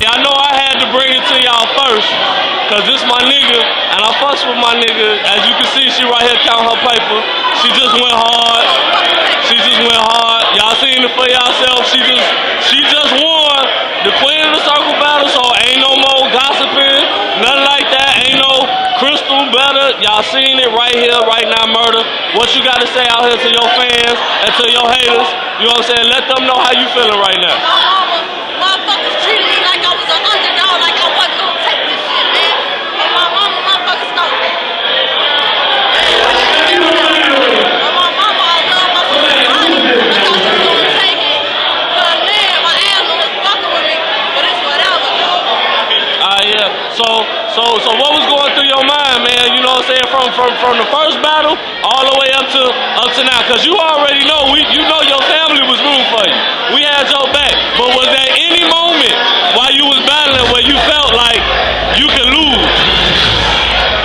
I know I had to bring it to y'all first, cause this my nigga, and I fucks with my nigga. As you can see, she right here counting her paper. She just went hard. She just went hard. Y'all seen it for yourself. She just won the Queen of the Circle battle, so ain't no more gossiping, nothing like that. Ain't no crystal better. Y'all seen it right here, right now, Murda. What you gotta say out here to your fans and to your haters? You know what I'm saying? Let them know how you feeling right now. Motherfuckers treated me like I was an underdog, like I wasn't gonna take this shit, man. And my mama, motherfuckers stole it. But my mama, I love my sister Bonnie. I thought she was gonna take it. But man, my ass was fucking with me. But it's whatever, though. Yeah. So what was going through your mind, man? You know what I'm saying? From the first battle all the way up to now, cause you already know you know your family was rooting for you. We had your back. But was there any moment while you was battling where you felt like you could lose?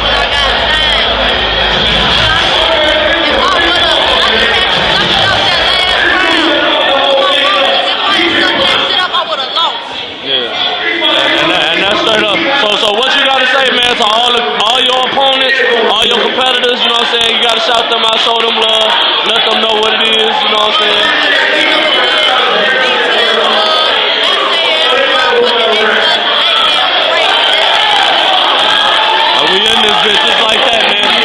When I got signed. If I would've, I just had to suck it up that last round. My mama, if I ain't sucked that shit up, I would've lost. Yeah. And that's straight up. So what you gotta say, man, to all your opponents, all your competitors, you know what I'm saying? You gotta shout them out, show them love, let them know what it is, you know what I'm saying? And we in this bitch just like that, man.